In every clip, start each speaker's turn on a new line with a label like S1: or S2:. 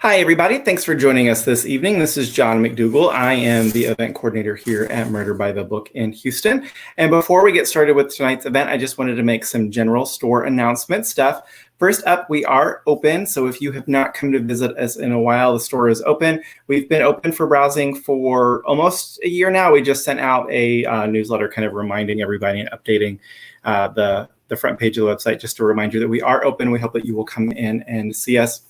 S1: Hi, everybody. Thanks for joining us this evening. This is John McDougall. I am the event coordinator here at Murder by the Book in Houston. And before we get started with tonight's event, I just wanted to make some general store announcement stuff. First up, we are open. So if you have not come to visit us in a while, the store is open. We've been open for browsing for almost a year now. We just sent out a newsletter kind of reminding everybody and updating the front page of the website just to remind you that we are open. We hope that you will come in and see us.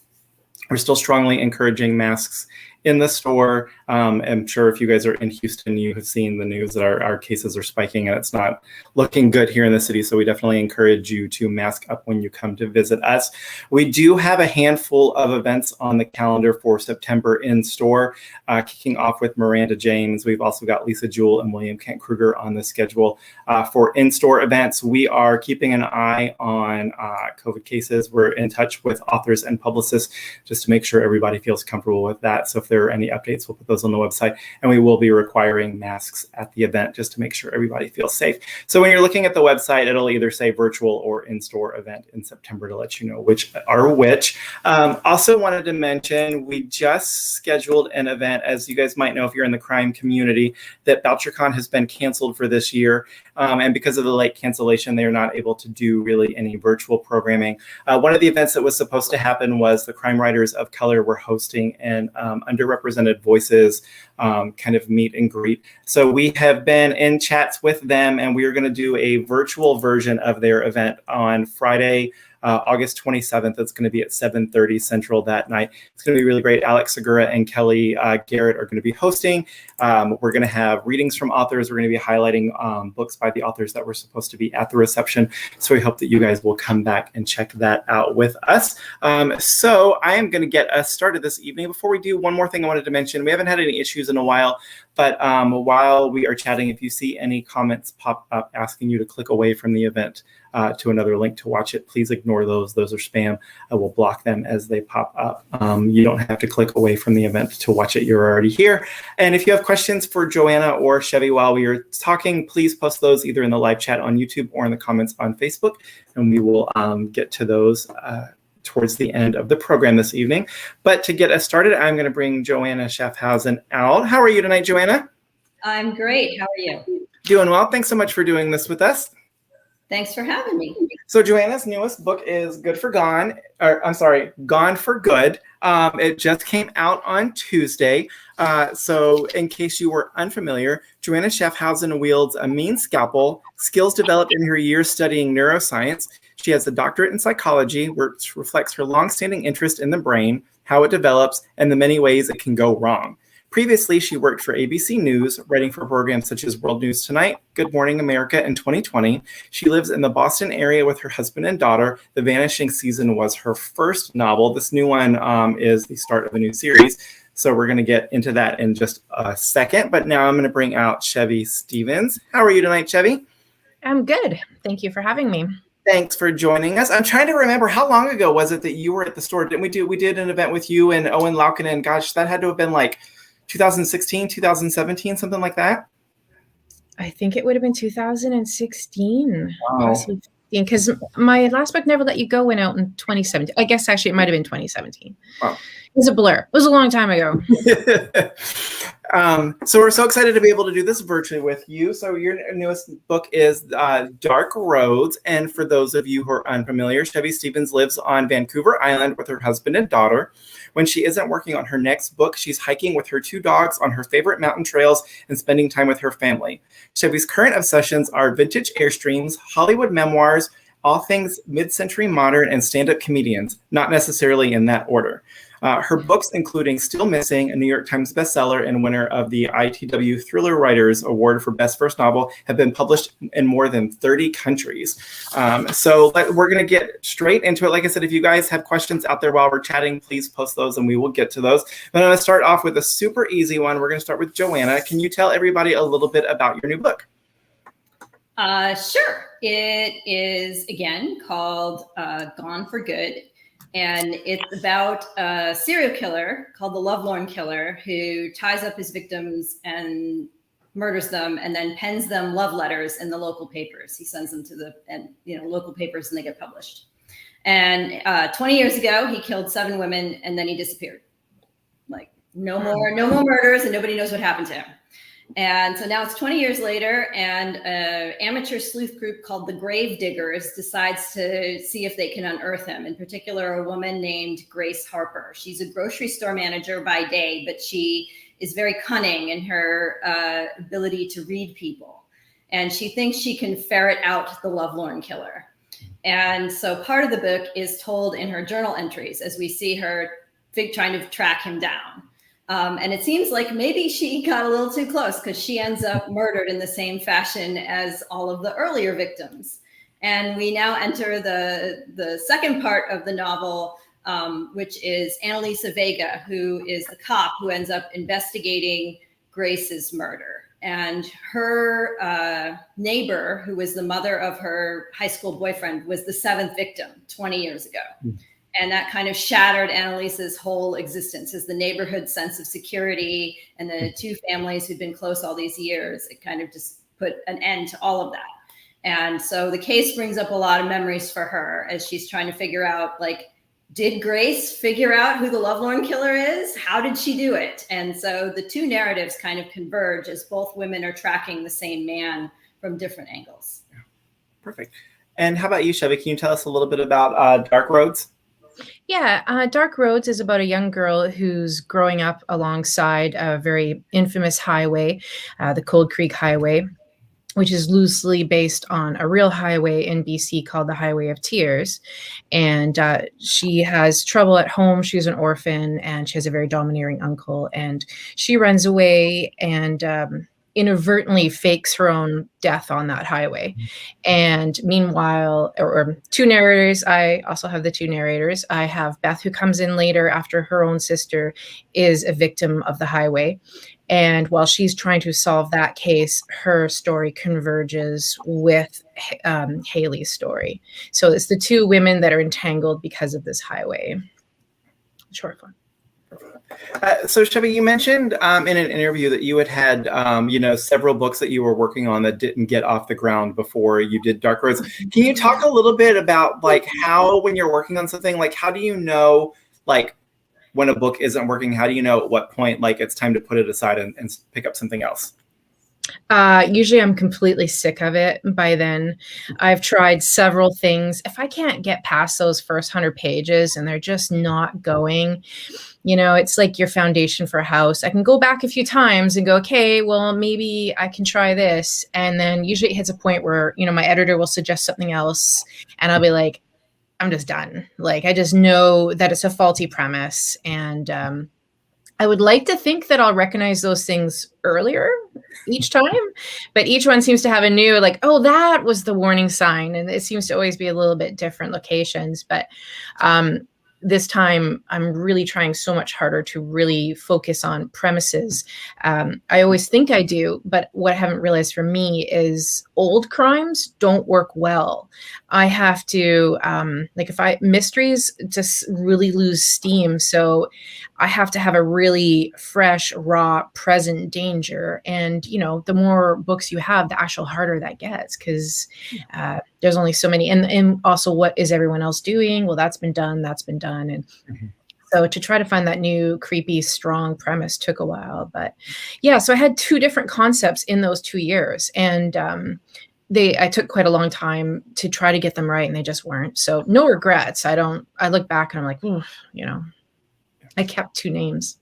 S1: We're still strongly encouraging masks in the store. I'm sure if you guys are in Houston, you have seen the news that our cases are spiking and it's not looking good here in the city. So we definitely encourage you to mask up when you come to visit us. We do have a handful of events on the calendar for September in store, kicking off with Miranda James. We've also got Lisa Jewell and William Kent Kruger on the schedule for in-store events. We are keeping an eye on COVID cases. We're in touch with authors and publicists just to make sure everybody feels comfortable with that. So if there are any updates, we'll put those on the website, and we will be requiring masks at the event just to make sure everybody feels safe. So when you're looking at the website, it'll either say virtual or in-store event in September to let you know which are which. Also wanted to mention, we just scheduled an event, as you guys might know if you're in the crime community, that BoucherCon has been canceled for this year. And because of the late cancellation, they are not able to do really any virtual programming. One of the events that was supposed to happen was the Crime Writers of Color were hosting an underrepresented voices kind of meet and greet. So we have been in chats with them, and we are going to do a virtual version of their event on Friday, August 27th. It's going to be at 7:30 Central that night. It's going to be really great. Alex Segura and Kelly Garrett are going to be hosting. We're going to have readings from authors. We're going to be highlighting books by the authors that were supposed to be at the reception. So we hope that you guys will come back and check that out with us. So I am going to get us started this evening. Before we do, one more thing I wanted to mention. We haven't had any issues in a while, but while we are chatting, if you see any comments pop up asking you to click away from the event to another link to watch it, please ignore those. Those are spam. I will block them as they pop up. You don't have to click away from the event to watch it. You're already here. And if you have questions for Joanna or Chevy while we are talking, please post those either in the live chat on YouTube or in the comments on Facebook, and we will get to those towards the end of the program this evening. But to get us started, I'm going to bring Joanna Schaffhausen out. How are you tonight, Joanna?
S2: I'm great. How are you?
S1: Doing well. Thanks so much for doing this with us.
S2: Thanks for having me.
S1: So Joanna's newest book is Gone for Good. It just came out on Tuesday. So in case you were unfamiliar, Joanna Schaffhausen wields a mean scalpel, skills developed in her years studying neuroscience. She has a doctorate in psychology, which reflects her longstanding interest in the brain, how it develops, and the many ways it can go wrong. Previously, she worked for ABC News, writing for programs such as World News Tonight, Good Morning America, and 2020. She lives in the Boston area with her husband and daughter. The Vanishing season was her first novel. This new one is the start of a new series. So we're going to get into that in just a second. But now I'm going to bring out Chevy Stevens. How are you tonight, Chevy?
S3: I'm good. Thank you for having me.
S1: Thanks for joining us. I'm trying to remember, how long ago was it that you were at the store? Didn't we did an event with you and Owen Laukinen? Gosh, that had to have been like 2016, 2017, something like that?
S3: I think it would have been 2016.
S1: Wow.
S3: Because my last book, Never Let You Go, went out in 2017. I guess actually it might have been 2017.
S1: Wow.
S3: It was a blur. It was a long time ago.
S1: So we're so excited to be able to do this virtually with you. So your newest book is Dark Roads. And for those of you who are unfamiliar, Chevy Stevens lives on Vancouver Island with her husband and daughter. When she isn't working on her next book, she's hiking with her two dogs on her favorite mountain trails and spending time with her family. Chevy's current obsessions are vintage Airstreams, Hollywood memoirs, all things mid-century modern, and stand-up comedians, not necessarily in that order. Her books, including Still Missing, a New York Times bestseller and winner of the ITW Thriller Writers Award for Best First Novel, have been published in more than 30 countries. So we're going to get straight into it. Like I said, if you guys have questions out there while we're chatting, please post those and we will get to those. But I'm going to start off with a super easy one. We're going to start with Joanna. Can you tell everybody a little bit about your new book?
S2: Sure. It is, again, called Gone for Good. And it's about a serial killer called the Lovelorn Killer who ties up his victims and murders them and then pens them love letters in the local papers. He sends them to the local papers and they get published. And 20 years ago, he killed 7 women and then he disappeared. No more murders, and nobody knows what happened to him. And so now it's 20 years later, and an amateur sleuth group called the Grave Diggers decides to see if they can unearth him. In particular, a woman named Grace Harper. She's a grocery store manager by day, but she is very cunning in her ability to read people. And she thinks she can ferret out the lovelorn killer. And so part of the book is told in her journal entries as we see her trying to track him down. And it seems like maybe she got a little too close, because she ends up murdered in the same fashion as all of the earlier victims. And we now enter the second part of the novel, which is Annalisa Vega, who is the cop who ends up investigating Grace's murder. And her neighbor, who was the mother of her high school boyfriend, was the seventh victim 20 years ago. And that kind of shattered Annalisa's whole existence, as the neighborhood sense of security and the two families who'd been close all these years. It kind of just put an end to all of that. And so the case brings up a lot of memories for her as she's trying to figure out, like, did Grace figure out who the lovelorn killer is? How did she do it? And so the two narratives kind of converge as both women are tracking the same man from different angles.
S1: Yeah. Perfect. And how about you, Chevy? Can you tell us a little bit about Dark Roads?
S3: Yeah, Dark Roads is about a young girl who's growing up alongside a very infamous highway, the Cold Creek Highway, which is loosely based on a real highway in BC called the Highway of Tears. And she has trouble at home. She's an orphan, and she has a very domineering uncle. And she runs away and inadvertently fakes her own death on that highway. And meanwhile, or two narrators, I also have the two narrators. I have Beth, who comes in later after her own sister is a victim of the highway. And while she's trying to solve that case, her story converges with Haley's story. So it's the two women that are entangled because of this highway. Short form.
S1: So Chevy, you mentioned in an interview that you had several books that you were working on that didn't get off the ground before you did Dark Roads. Can you talk a little bit about, like, how, when you're working on something, like, how do you know, like, when a book isn't working? How do you know at what point, like, it's time to put it aside and pick up something else?
S3: Usually I'm completely sick of it by then. I've tried several things. If I can't get past those first 100 pages and they're just not going, it's like your foundation for a house. I can go back a few times and go, okay, well, maybe I can try this. And then usually it hits a point where, my editor will suggest something else and I'll be like, I'm just done. Like, I just know that it's a faulty premise. And I would like to think that I'll recognize those things earlier each time, but each one seems to have a new, like, oh, that was the warning sign. And it seems to always be a little bit different locations. But this time I'm really trying so much harder to really focus on premises. I always think I do, but what I haven't realized for me is old crimes don't work well. I have to, mysteries just really lose steam. So I have to have a really fresh, raw, present danger. And, the more books you have, the actual harder that gets, because there's only so many. And also, what is everyone else doing? Well, that's been done. And so to try to find that new, creepy, strong premise took a while. But yeah, so I had two different concepts in those 2 years. And I took quite a long time to try to get them right, and they just weren't. So no regrets. I look back and I'm like, I kept two names.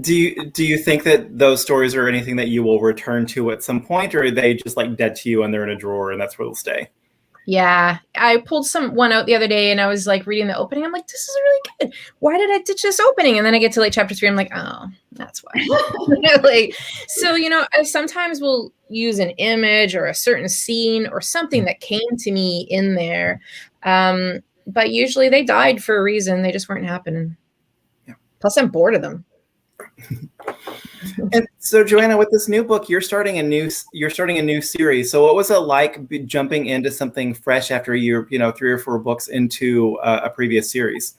S1: Do you think that those stories are anything that you will return to at some point, or are they just like dead to you and they're in a drawer and that's where they'll stay?
S3: Yeah, I pulled one out the other day and I was like reading the opening. I'm like, this is really good. Why did I ditch this opening? And then I get to like chapter 3. I'm like, oh, that's why. I sometimes will use an image or a certain scene or something that came to me in there. But usually they died for a reason. They just weren't happening. Yeah. Plus I'm bored of them.
S1: And so, Joanna, with this new book, you're starting a new series. So what was it like jumping into something fresh after you're 3 or 4 books into a previous series?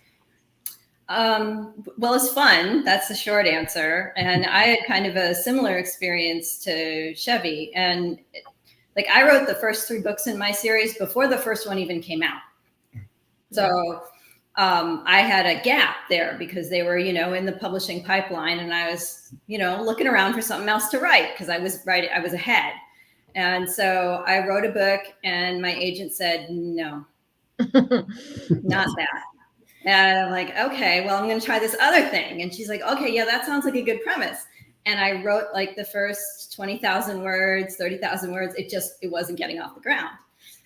S2: Well, it's fun. That's the short answer. And I had kind of a similar experience to Chevy. And I wrote the first 3 books in my series before the first one even came out. So I had a gap there because they were, in the publishing pipeline, and I was, looking around for something else to write because I was ahead. And so I wrote a book, and my agent said, no, not that. And I'm like, okay, well, I'm going to try this other thing. And she's like, okay, yeah, that sounds like a good premise. And I wrote like the first 20,000 words, 30,000 words. It wasn't getting off the ground.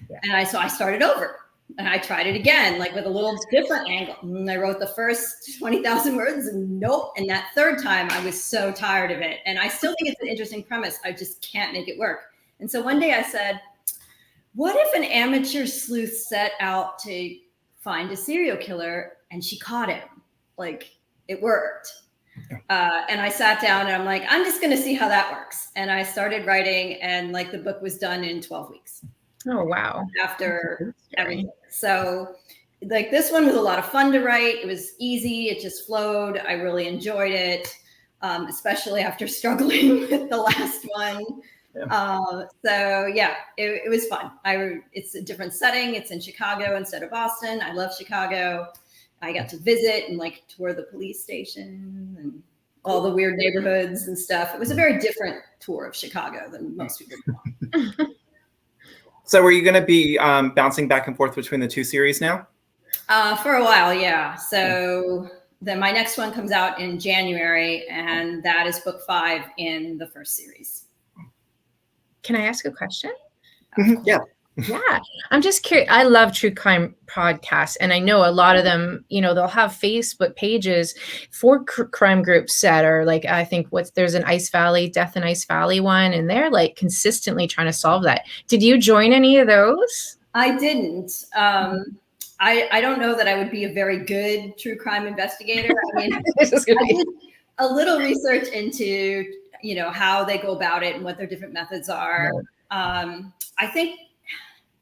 S2: Yeah. And so I started over, and I tried it again, like with a little different angle. And I wrote the first 20,000 words, and nope. And that third time I was so tired of it. And I still think it's an interesting premise. I just can't make it work. And so one day I said, what if an amateur sleuth set out to find a serial killer and she caught him? Like, it worked. And I sat down and I'm like, I'm just going to see how that works. And I started writing, and like the book was done in 12 weeks.
S3: Oh, wow.
S2: After everything. So like this one was a lot of fun to write. It was easy. It just flowed. I really enjoyed it, especially after struggling with the last one. Yeah. So yeah, it was fun. It's a different setting. It's in Chicago instead of Boston. I love Chicago. I got to visit and like tour the police station and all the weird neighborhoods and stuff. It was a very different tour of Chicago than most people know.
S1: So are you going to be bouncing back and forth between the two series now?
S2: For a while, yeah. So then my next one comes out in January, and that is book 5 in the first series.
S3: Can I ask a question?
S1: Yeah.
S3: Yeah. I'm just curious. I love true crime podcasts, and I know a lot of them, they'll have Facebook pages for crime groups that are like, I think there's an Death in Ice Valley one, and they're like consistently trying to solve that. Did you join any of those?
S2: I didn't. I don't know that I would be a very good true crime investigator. I mean, I did a little research into, how they go about it and what their different methods are. I think,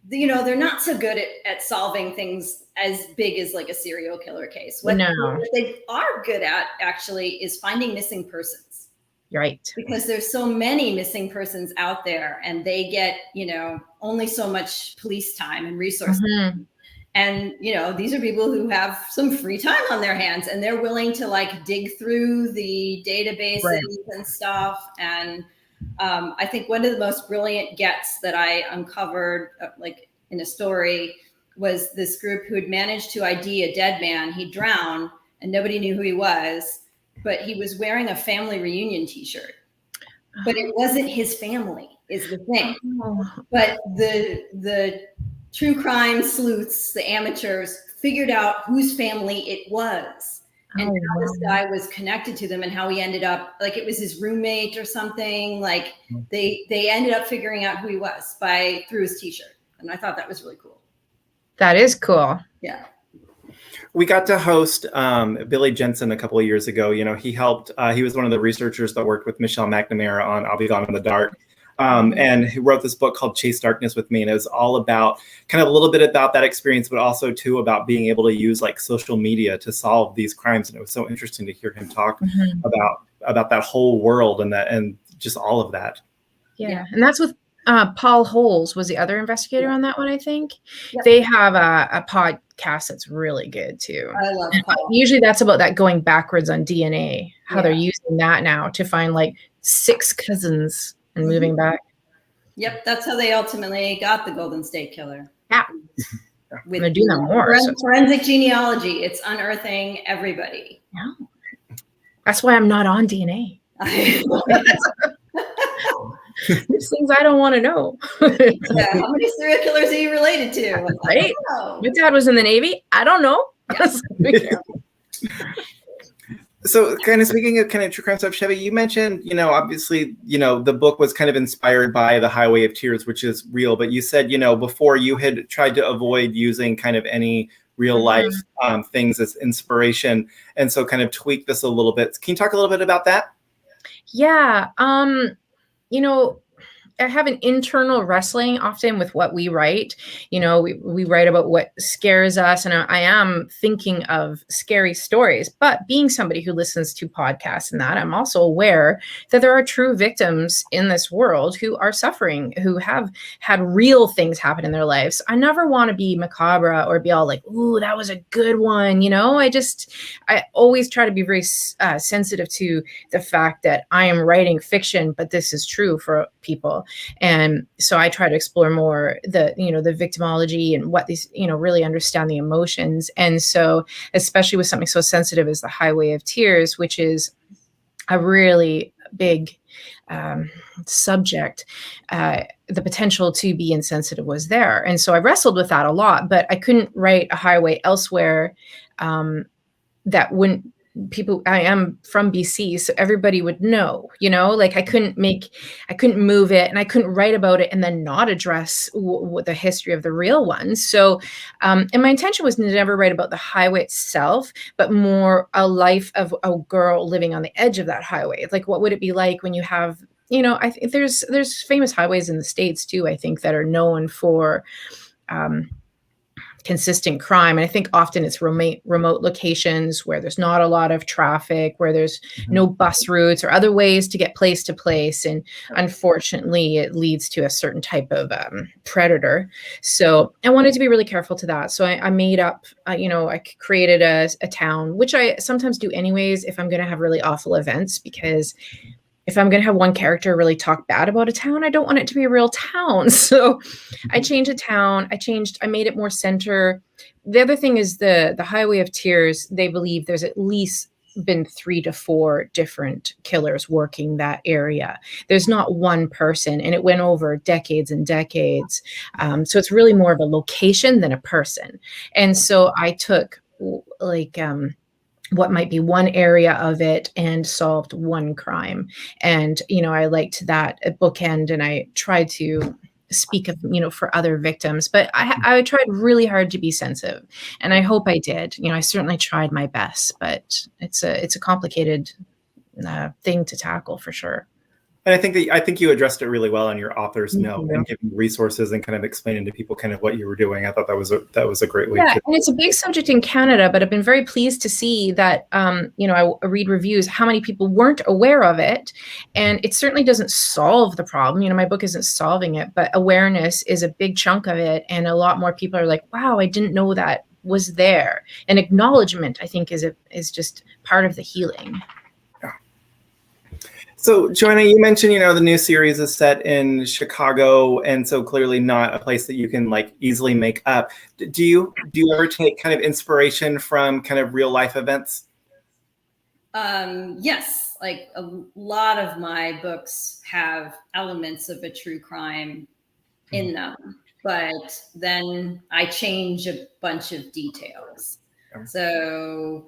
S2: they're not so good at solving things as big as like a serial killer case. What they are good at actually is finding missing persons.
S3: Right.
S2: Because there's so many missing persons out there, and they get, only so much police time and resources. Mm-hmm. And, these are people who have some free time on their hands, and they're willing to like dig through the databases and stuff. And I think one of the most brilliant gets that I uncovered like in a story was this group who had managed to ID a dead man. He drowned and nobody knew who he was, but he was wearing a family reunion t-shirt. But it wasn't his family is the thing. But the true crime sleuths, the amateurs, figured out whose family it was. And how this guy was connected to them, and how he ended up, like it was his roommate or something. Like they ended up figuring out who he was through his t-shirt. And I thought that was really cool.
S3: That is cool.
S2: Yeah.
S1: We got to host Billy Jensen a couple of years ago. He helped, he was one of the researchers that worked with Michelle McNamara on I'll Be Gone in the Dark. And he wrote this book called Chase Darkness with me. And it was all about kind of a little bit about that experience, but also too about being able to use like social media to solve these crimes. And it was so interesting to hear him talk about that whole world and just all of that.
S3: Yeah. And that's with Paul Holes was the other investigator on that one, I think. Yep. They have a podcast that's really good too.
S2: I love Paul.
S3: Usually that's about that going backwards on DNA, how they're using that now to find like 6 cousins and moving back.
S2: Yep, that's how they ultimately got the Golden State Killer.
S3: Yeah, I'm gonna do that more.
S2: Forensic genealogy, it's unearthing everybody.
S3: Yeah, that's why I'm not on DNA. There's things I don't want to know.
S2: Yeah, how many serial killers are you related to?
S3: Right? My dad was in the Navy. I don't know.
S1: So kind of speaking of kind of true crime stuff, Chevy, you mentioned, obviously, the book was kind of inspired by The Highway of Tears, which is real. But you said, before you had tried to avoid using kind of any real life things as inspiration. And so kind of tweak this a little bit. Can you talk a little bit about that?
S3: Yeah. have an internal wrestling often with what we write. You know, we write about what scares us, and I am thinking of scary stories. But being somebody who listens to podcasts and that, I'm also aware that there are true victims in this world who are suffering, who have had real things happen in their lives. I never want to be macabre or be all like, "Ooh, that was a good one." You know, I always try to be very sensitive to the fact that I am writing fiction, but this is true for people. And so I try to explore more the victimology and what these, really understand the emotions. And so, especially with something so sensitive as The Highway of Tears, which is a really big subject, the potential to be insensitive was there. And so I wrestled with that a lot, but I couldn't write a highway elsewhere that wouldn't I am from BC, so everybody would know, like I couldn't move it, and I couldn't write about it and then not address the history of the real ones. So, and my intention was to never write about the highway itself, but more a life of a girl living on the edge of that highway. It's like, what would it be like when you have, I think there's famous highways in the States too, I think, that are known for, consistent crime. And I think often it's remote locations where there's not a lot of traffic, where there's no bus routes or other ways to get place to place. And unfortunately, it leads to a certain type of predator. So I wanted to be really careful to that. So I made up, I created a town, which I sometimes do anyways, if I'm going to have really awful events, because if I'm going to have one character really talk bad about a town, I don't want it to be a real town. So I changed a town. I made it more center. The other thing is the Highway of Tears. They believe there's at least been 3 to 4 different killers working that area. There's not one person, and it went over decades and decades. So it's really more of a location than a person. And so I took what might be one area of it and solved one crime. And, I liked that bookend, and I tried to speak of, for other victims, but I tried really hard to be sensitive, and I hope I did. I certainly tried my best, but it's a complicated thing to tackle for sure.
S1: And I think you addressed it really well in your author's note, and giving resources and kind of explaining to people kind of what you were doing. I thought that was a great way.
S3: Yeah, and it's a big subject in Canada, but I've been very pleased to see that I read reviews, how many people weren't aware of it, and it certainly doesn't solve the problem. My book isn't solving it, but awareness is a big chunk of it, and a lot more people are like, "Wow, I didn't know that was there." And acknowledgement, I think, is just part of the healing.
S1: So, Joanna, you mentioned, the new series is set in Chicago, and so clearly not a place that you can easily make up. Do you ever take kind of inspiration from kind of real life events?
S2: Yes, a lot of my books have elements of a true crime in them, but then I change a bunch of details. So,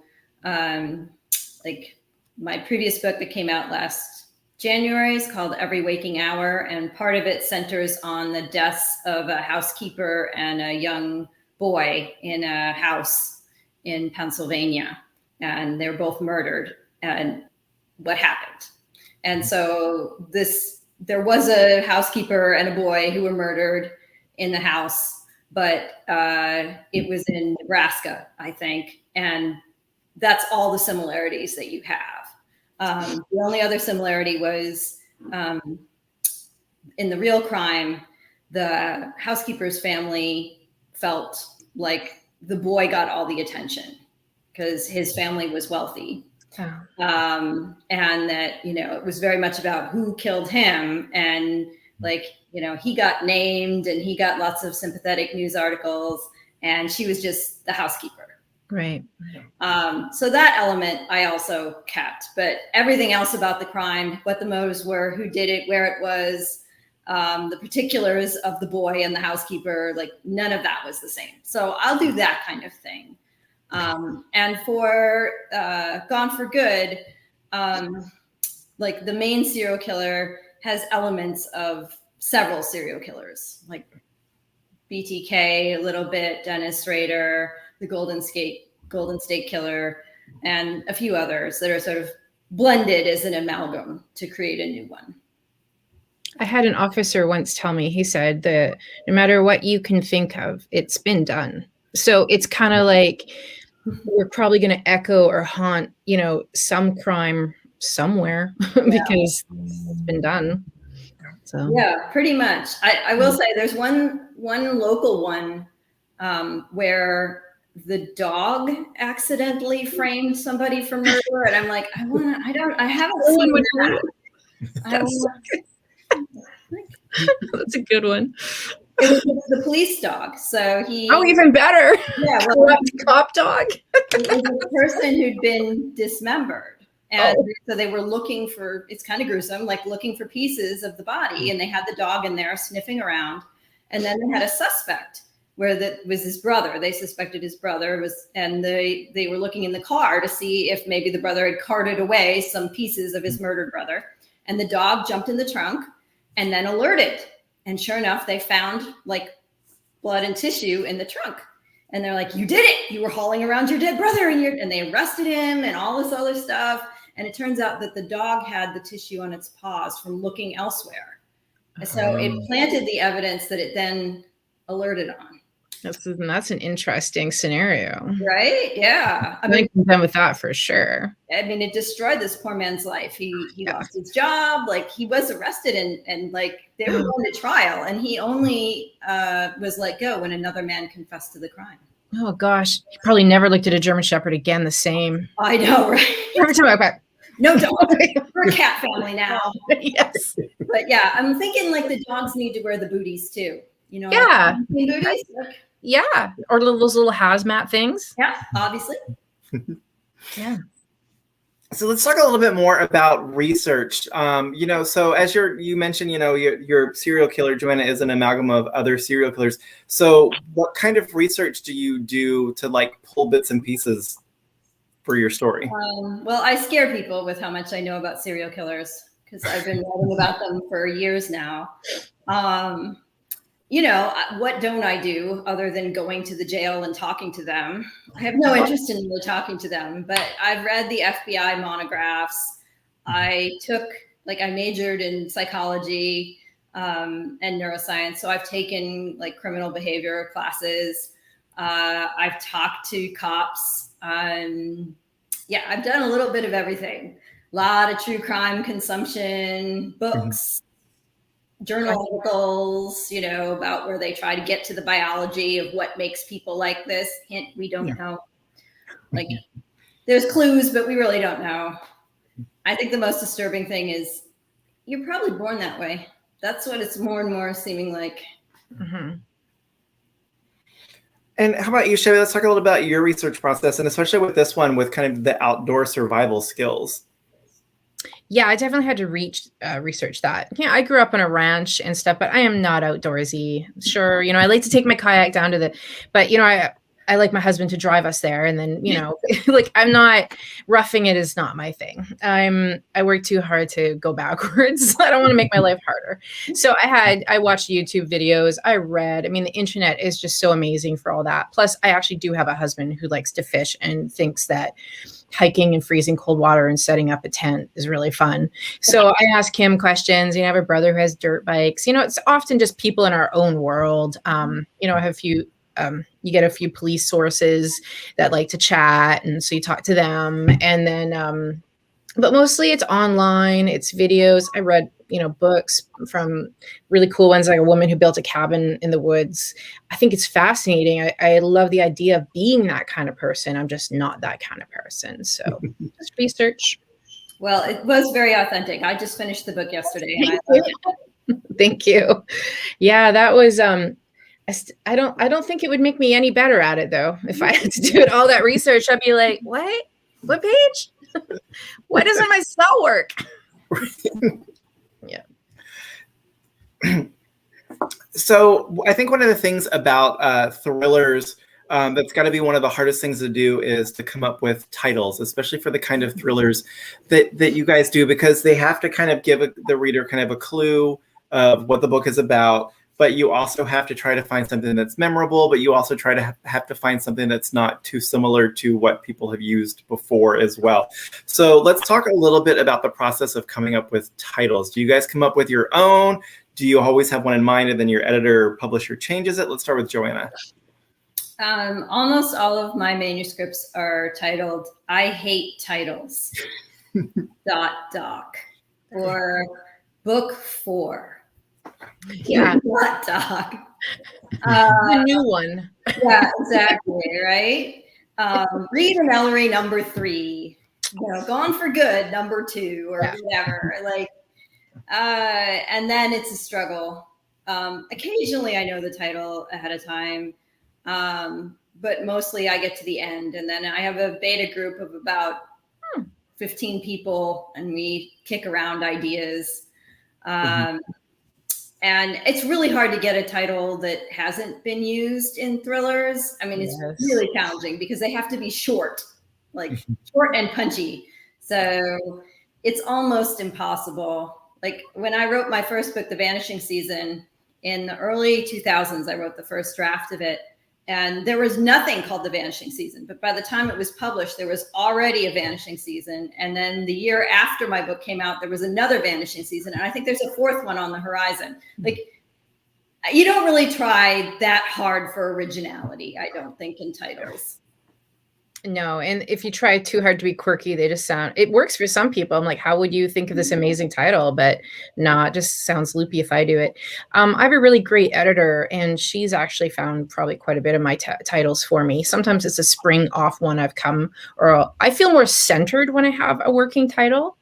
S2: my previous book that came out last January is called Every Waking Hour, and part of it centers on the deaths of a housekeeper and a young boy in a house in Pennsylvania, and they're both murdered, and what happened. And so there was a housekeeper and a boy who were murdered in the house, but it was in Nebraska, I think, and that's all the similarities that you have. The only other similarity was in the real crime, the housekeeper's family felt like the boy got all the attention because his family was wealthy. And that, it was very much about who killed him. And he got named and he got lots of sympathetic news articles, and she was just the housekeeper.
S3: Right.
S2: So that element I also kept, but everything else about the crime, what the motives were, who did it, where it was, the particulars of the boy and the housekeeper, none of that was the same. So I'll do that kind of thing. And for Gone for Good, the main serial killer has elements of several serial killers, like BTK a little bit, Dennis Rader, the Golden State Killer, and a few others that are sort of blended as an amalgam to create a new one.
S3: I had an officer once tell me, he said that no matter what you can think of, it's been done. So it's kind of like we're probably going to echo or haunt, some crime somewhere because it's been done. So
S2: yeah, pretty much. I will say there's one local one where the dog accidentally framed somebody for murder, and I'm like, I haven't seen that.
S3: That's a good one.
S2: It was the police dog. So
S3: even better.
S2: Yeah, well,
S3: cop dog.
S2: It was a person who'd been dismembered. And so they were looking for, it's kind of gruesome, like looking for pieces of the body. And they had the dog in there sniffing around. And then they had a suspect where that was his brother. They suspected his brother and they were looking in the car to see if maybe the brother had carted away some pieces of his murdered brother. And the dog jumped in the trunk and then alerted. And sure enough, they found like blood and tissue in the trunk. And they're like, you did it. You were hauling around your dead brother. And they arrested him and all this other stuff. And it turns out that the dog had the tissue on its paws from looking elsewhere. And so it planted the evidence that it then alerted on.
S3: That's an interesting scenario.
S2: Right? Yeah.
S3: I mean, I'm done with that for sure.
S2: I mean, it destroyed this poor man's life. He lost his job. Like, he was arrested and like they were going to trial, and he only was let go when another man confessed to the crime.
S3: Oh gosh, he probably never looked at a German Shepherd again the same.
S2: I know, right?
S3: Every time I back.
S2: No dog. We're a cat family now.
S3: Yes.
S2: But yeah, I'm thinking like the dogs need to wear the booties too.
S3: Yeah.
S2: Like booties.
S3: Yeah. Or those little hazmat things.
S2: Yeah, obviously.
S3: Yeah.
S1: So let's talk a little bit more about research. So as you mentioned, your serial killer, Joanna, is an amalgam of other serial killers. So what kind of research do you do to like pull bits and pieces for your story?
S2: Well, I scare people with how much I know about serial killers because I've been writing about them for years now. What don't I do other than going to the jail and talking to them? I have no interest in really talking to them, but I've read the FBI monographs. I majored in psychology and neuroscience. So I've taken like criminal behavior classes. I've talked to cops. I've done a little bit of everything. A lot of true crime consumption, books, journal articles, about where they try to get to the biology of what makes people like this. Hint, we don't know. Like, there's clues, but we really don't know. I think the most disturbing thing is you're probably born that way. That's what it's more and more seeming like.
S3: Mm-hmm.
S1: And how about you, Chevy? Let's talk a little about your research process, and especially with this one, with kind of the outdoor survival skills.
S3: Yeah, I definitely had to research that. Yeah, I grew up on a ranch and stuff, but I am not outdoorsy. Sure, I like to take my kayak down to but I like my husband to drive us there, and then like I'm not roughing it is not my thing. I work too hard to go backwards. I don't want to make my life harder. So I watched YouTube videos. I read. I mean, the internet is just so amazing for all that. Plus, I actually do have a husband who likes to fish and thinks that hiking in freezing cold water and setting up a tent is really fun. So I ask him questions. I have a brother who has dirt bikes. It's often just people in our own world. I have a few. You get a few police sources that like to chat, and so you talk to them. And then, but mostly it's online. It's videos. I read books from really cool ones, like a woman who built a cabin in the woods. I think it's fascinating. I love the idea of being that kind of person. I'm just not that kind of person. So just research.
S2: Well, it was very authentic. I just finished the book yesterday. And I loved it.
S3: Thank you. Yeah, that was, I don't think it would make me any better at it though. If I had to do all that research, I'd be like, what page? Why doesn't my cell work? Yeah.
S1: So I think one of the things about thrillers that's got to be one of the hardest things to do is to come up with titles, especially for the kind of thrillers that you guys do, because they have to kind of give the reader kind of a clue of what the book is about. but you also have to try to find something that's memorable, but you also try to have to find something that's not too similar to what people have used before as well. So let's talk a little bit about the process of coming up with titles. Do you guys come up with your own? Do you always have one in mind and then your editor or publisher changes it? Let's start with Joanna.
S2: Almost all of my manuscripts are titled "I Hate Titles." .doc or book 4.
S3: Yeah.
S2: .doc.
S3: The new one.
S2: Yeah, exactly. Right. Read and Ellery number 3. Gone for Good number 2 or whatever. Like, and then it's a struggle. Occasionally, I know the title ahead of time. But mostly I get to the end, and then I have a beta group of about 15 people, and we kick around ideas. And it's really hard to get a title that hasn't been used in thrillers. I mean, it's really challenging because they have to be short, like short and punchy. So it's almost impossible. Like when I wrote my first book, The Vanishing Season, in the early 2000s, I wrote the first draft of it. And there was nothing called The Vanishing Season. But by the time it was published, there was already a Vanishing Season. And then the year after my book came out, there was another Vanishing Season. And I think there's a 4th one on the horizon. Like, you don't really try that hard for originality, I don't think, in titles.
S3: No, and if you try too hard to be quirky, they just sound, it works for some people. I'm like, how would you think of this amazing title? But no, it just sounds loopy if I do it. I have a really great editor, and she's actually found probably quite a bit of my titles for me. Sometimes it's a spring off one I've come, or I feel more centered when I have a working title.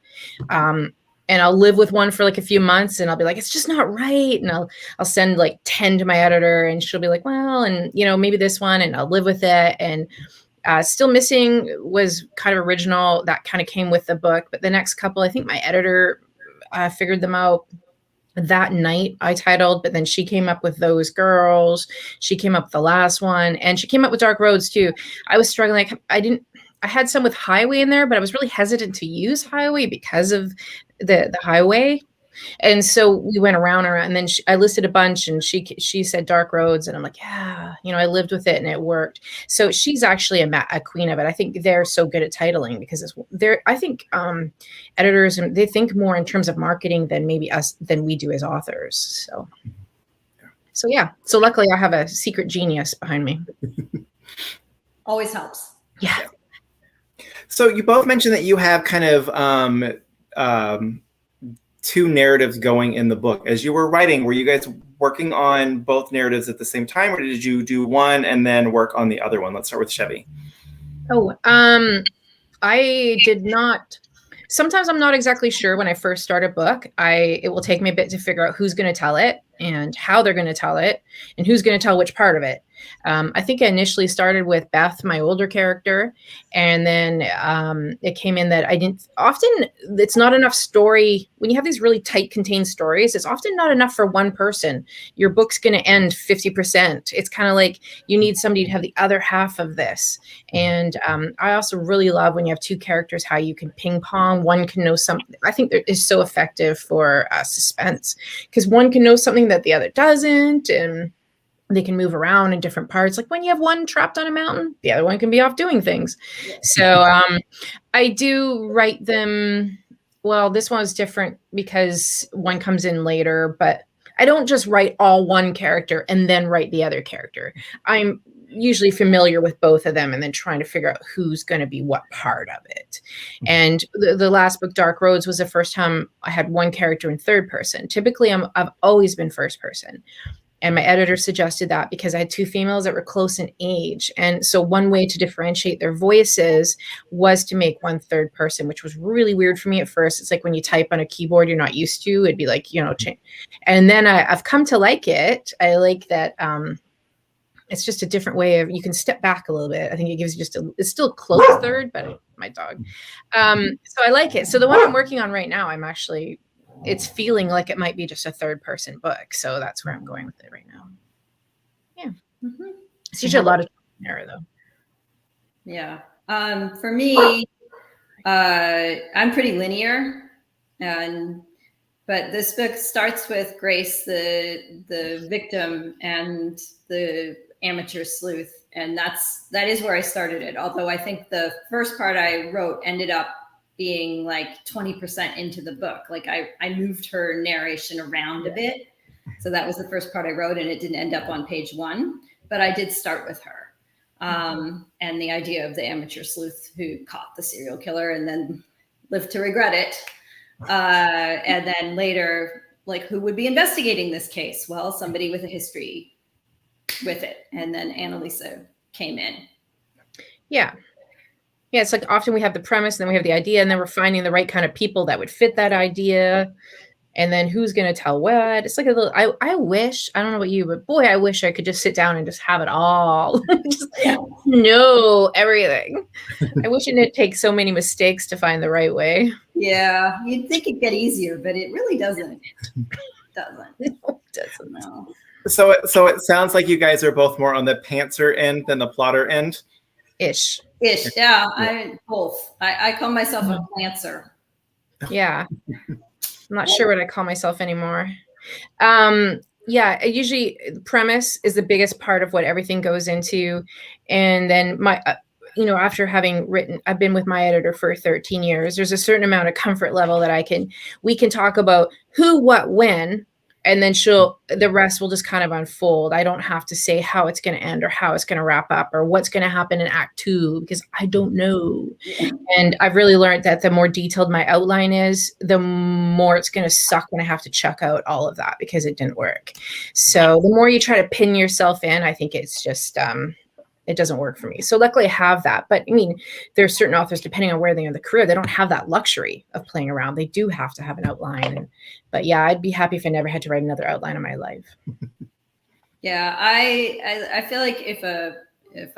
S3: And I'll live with one for like a few months, and I'll be like, it's just not right. And I'll send like 10 to my editor, and she'll be like, well, and maybe this one, and I'll live with it. And Still Missing was kind of original. That kind of came with the book. But the next couple, I think my editor figured them out that night. I titled, but then she came up with Those Girls. She came up with the last one, and she came up with Dark Roads too. I was struggling. I had some with Highway in there, but I was really hesitant to use Highway because of the highway. And so we went around, and then I listed a bunch, and she said Dark Roads, and I'm like, yeah, I lived with it, and it worked. So she's actually a queen of it. I think they're so good at titling because I think editors, they think more in terms of marketing than we do as authors. So yeah. So luckily I have a secret genius behind me.
S2: Always helps.
S3: Yeah.
S1: So you both mentioned that you have kind of 2 narratives going in the book. As you were writing, were you guys working on both narratives at the same time, or did you do one and then work on the other one? Let's start with Chevy.
S3: I did not. Sometimes I'm not exactly sure when I first start a book. It will take me a bit to figure out who's going to tell it and how they're going to tell it and who's going to tell which part of it. I think I initially started with Beth, my older character, and then it came in that it's not enough story. When you have these really tight contained stories, it's often not enough for one person. Your book's going to end 50%. It's kind of like you need somebody to have the other half of this. And I also really love when you have 2 characters, how you can ping pong. One can know something. I think that is so effective for suspense, because one can know something that the other doesn't, and they can move around in different parts. Like when you have one trapped on a mountain, the other one can be off doing things. Yeah. So I do write them. Well, this one was different because one comes in later, but I don't just write all one character and then write the other character. I'm usually familiar with both of them and then trying to figure out who's going to be what part of it. And the last book, Dark Roads, was the first time I had one character in third person. Typically, I've always been first person. And my editor suggested that because I had 2 females that were close in age. And so one way to differentiate their voices was to make one third person, which was really weird for me at first. It's like when you type on a keyboard you're not used to, it'd be like, change. And then I've come to like it. I like that it's just a different way of, you can step back a little bit. I think it gives you it's still close third, but my dog. So I like it. So the one I'm working on right now, it's feeling like it might be just a third person book. So that's where I'm going with it right now. Yeah. Mm-hmm. It's usually a lot of error though.
S2: Yeah. For me, I'm pretty linear, and But this book starts with Grace, the victim, and the amateur sleuth, and that is where I started it. Although I think the first part I wrote ended up being like 20% into the book. Like I moved her narration around a bit, so that was the first part I wrote, and it didn't end up on page 1. But I did start with her, and the idea of the amateur sleuth who caught the serial killer and then lived to regret it. And then later, like, who would be investigating this case? Well, somebody with a history with it. And then Annalisa came in.
S3: Yeah. Yeah, it's like often we have the premise and then we have the idea, and then we're finding the right kind of people that would fit that idea. And then who's going to tell what? It's like a little, I wish, I don't know about you, but boy, I wish I could just sit down and just have it all. Just know everything. I wish it didn't take so many mistakes to find the right way.
S2: Yeah, you'd think it'd get easier, but it really doesn't.
S3: No, it doesn't.
S2: No.
S1: So it sounds like you guys are both more on the pantser end than the plotter end.
S3: Ish.
S2: Yeah, I both. I call myself a plantser.
S3: Yeah. I'm not sure what I call myself anymore. Yeah, usually the premise is the biggest part of what everything goes into. And then after having written, I've been with my editor for 13 years. There's a certain amount of comfort level that we can talk about who, what, when, and then the rest will just kind of unfold. I don't have to say how it's going to end or how it's going to wrap up or what's going to happen in Act 2 because I don't know. And I've really learned that the more detailed my outline is, the more it's going to suck when I have to chuck out all of that because it didn't work. So the more you try to pin yourself in, I think it's just, it doesn't work for me. So luckily I have that. But I mean, there are certain authors, depending on where they are in the career, they don't have that luxury of playing around. They do have to have an outline. But yeah, I'd be happy if I never had to write another outline in my life.
S2: Yeah, I feel like if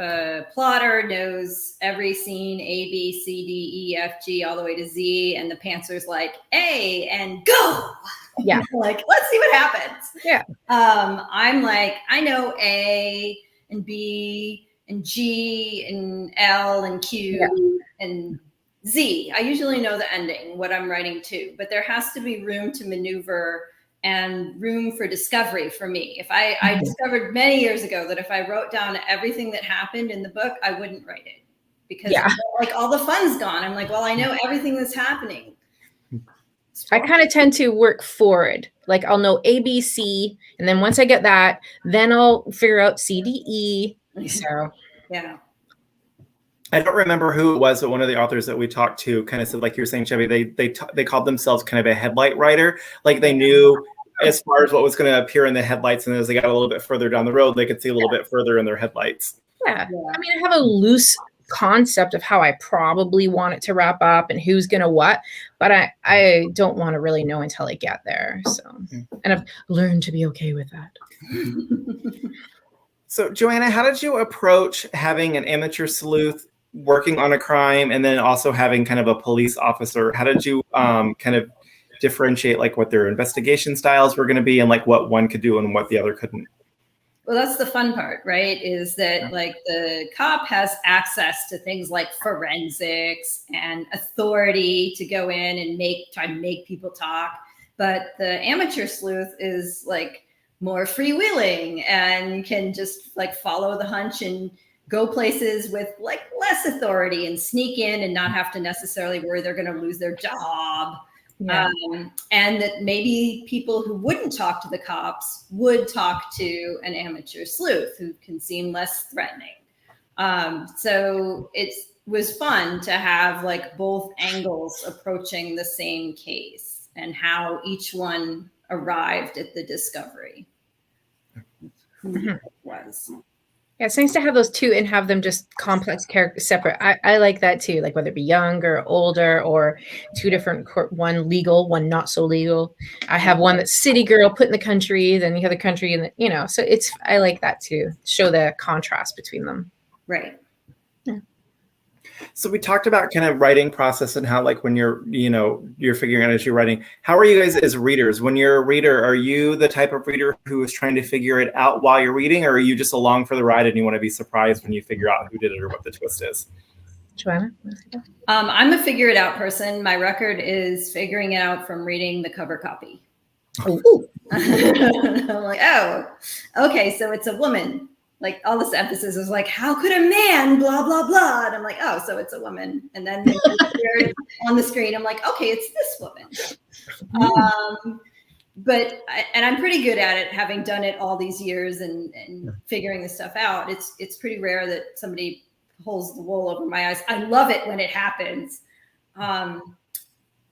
S2: a plotter knows every scene, A, B, C, D, E, F, G, all the way to Z, and the pantser's like, A, and go.
S3: Yeah.
S2: Like, let's see what happens.
S3: Yeah.
S2: I'm like, I know A and B and G and L and Q and Z. I usually know the ending, what I'm writing to, but there has to be room to maneuver and room for discovery for me. If I discovered many years ago that if I wrote down everything that happened in the book, I wouldn't write it because like all the fun's gone. I'm like, well, I know everything that's happening.
S3: I kind of tend to work forward. Like I'll know A, B, C, and then once I get that, then I'll figure out C, D, E. So
S2: yeah.
S1: I don't remember who it was, but one of the authors that we talked to kind of said, like you were saying, Chevy, they called themselves kind of a headlight writer. Like they knew as far as what was going to appear in the headlights, and as they got a little bit further down the road, they could see a little bit further in their headlights.
S3: Yeah. I mean, I have a loose concept of how I probably want it to wrap up and who's going to what, but I don't want to really know until I get there. So, and I've learned to be okay with that.
S1: So, Joanna, how did you approach having an amateur sleuth working on a crime and then also having kind of a police officer? How did you kind of differentiate like what their investigation styles were going to be and like what one could do and what the other couldn't?
S2: Well, that's the fun part, right? Is that like the cop has access to things like forensics and authority to go in and try to make people talk. But the amateur sleuth is like more freewheeling and can just like follow the hunch and go places with like less authority and sneak in and not have to necessarily worry they're going to lose their job. Yeah. And that maybe people who wouldn't talk to the cops would talk to an amateur sleuth who can seem less threatening. So it was fun to have like both angles approaching the same case and how each one arrived at the discovery. Who it was.
S3: Yeah, it's nice to have those two and have them just complex characters separate. I like that too, like whether it be younger, older, or two different, one legal, one not so legal. I have one that's city girl put in the country, then the other country, and so I like that too. Show the contrast between them.
S2: Right.
S3: Yeah.
S1: So we talked about kind of writing process and how like when you're figuring out as you're writing, how are you guys as readers? When you're a reader, are you the type of reader who is trying to figure it out while you're reading, or are you just along for the ride and you want to be surprised when you figure out who did it or what the twist is?
S3: Joanna?
S2: I'm a figure it out person. My record is figuring it out from reading the cover copy.
S3: Ooh.
S2: I'm like, oh, okay, so it's a woman. Like all this emphasis is like, how could a man, blah, blah, blah. And I'm like, oh, so it's a woman. And then on the screen, I'm like, okay, it's this woman. But I'm pretty good at it, having done it all these years and figuring this stuff out. It's pretty rare that somebody pulls the wool over my eyes. I love it when it happens.